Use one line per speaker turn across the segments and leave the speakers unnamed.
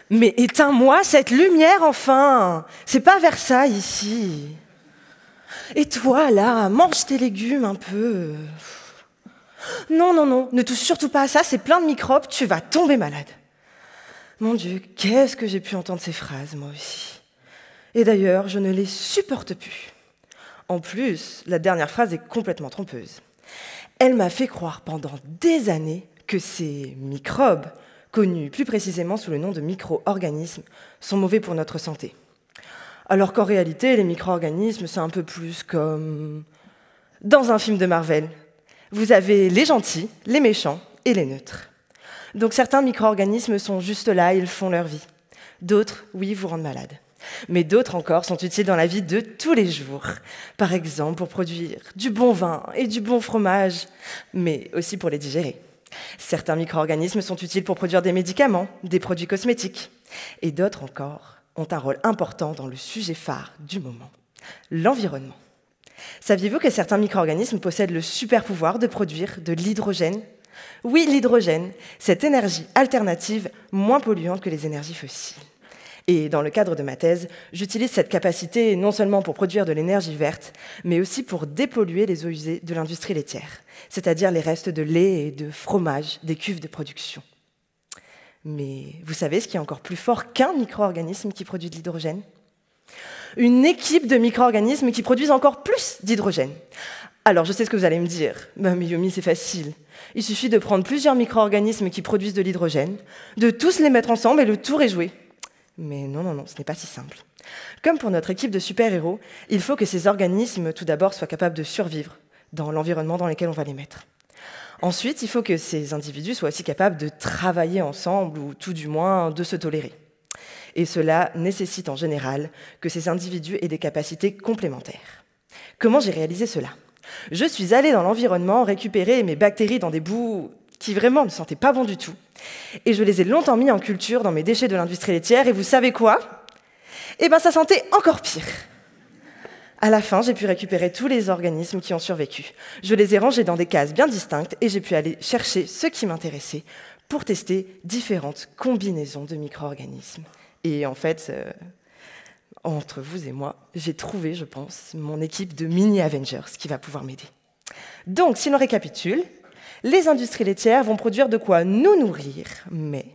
Mais éteins-moi cette lumière, enfin! C'est pas Versailles, ici. Et toi, là, mange tes légumes un peu. Non, non, non, ne touche surtout pas à ça, c'est plein de microbes, tu vas tomber malade. Mon Dieu, qu'est-ce que j'ai pu entendre ces phrases, moi aussi. Et d'ailleurs, je ne les supporte plus. En plus, la dernière phrase est complètement trompeuse. Elle m'a fait croire pendant des années que ces microbes, connus plus précisément sous le nom de micro-organismes, sont mauvais pour notre santé. Alors qu'en réalité, les micro-organismes, c'est un peu plus comme dans un film de Marvel. Vous avez les gentils, les méchants et les neutres. Donc certains micro-organismes sont juste là, ils font leur vie. D'autres, oui, vous rendent malade. Mais d'autres encore sont utiles dans la vie de tous les jours. Par exemple, pour produire du bon vin et du bon fromage, mais aussi pour les digérer. Certains micro-organismes sont utiles pour produire des médicaments, des produits cosmétiques. Et d'autres encore ont un rôle important dans le sujet phare du moment, l'environnement. Saviez-vous que certains micro-organismes possèdent le super pouvoir de produire de l'hydrogène ? Oui, l'hydrogène, cette énergie alternative moins polluante que les énergies fossiles. Et dans le cadre de ma thèse, j'utilise cette capacité non seulement pour produire de l'énergie verte, mais aussi pour dépolluer les eaux usées de l'industrie laitière, c'est-à-dire les restes de lait et de fromage des cuves de production. Mais vous savez ce qui est encore plus fort qu'un micro-organisme qui produit de l'hydrogène ? Une équipe de micro-organismes qui produisent encore plus d'hydrogène. Alors, je sais ce que vous allez me dire. Mais Yomi, c'est facile. Il suffit de prendre plusieurs micro-organismes qui produisent de l'hydrogène, de tous les mettre ensemble et le tour est joué. Mais non, non, non, ce n'est pas si simple. Comme pour notre équipe de super-héros, il faut que ces organismes, tout d'abord, soient capables de survivre dans l'environnement dans lequel on va les mettre. Ensuite, il faut que ces individus soient aussi capables de travailler ensemble, ou tout du moins de se tolérer. Et cela nécessite en général que ces individus aient des capacités complémentaires. Comment j'ai réalisé cela ? Je suis allée dans l'environnement récupérer mes bactéries dans des boues qui vraiment ne sentaient pas bon du tout. Et je les ai longtemps mis en culture dans mes déchets de l'industrie laitière. Et vous savez quoi ? Eh bien, ça sentait encore pire. À la fin, j'ai pu récupérer tous les organismes qui ont survécu. Je les ai rangés dans des cases bien distinctes et j'ai pu aller chercher ceux qui m'intéressaient pour tester différentes combinaisons de micro-organismes. Et en fait, entre vous et moi, j'ai trouvé, je pense, mon équipe de mini-Avengers qui va pouvoir m'aider. Donc, si l'on récapitule, les industries laitières vont produire de quoi nous nourrir, mais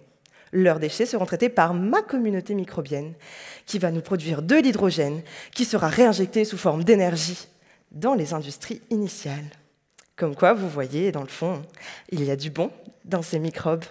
leurs déchets seront traités par ma communauté microbienne qui va nous produire de l'hydrogène qui sera réinjecté sous forme d'énergie dans les industries initiales. Comme quoi, vous voyez, dans le fond, il y a du bon dans ces microbes.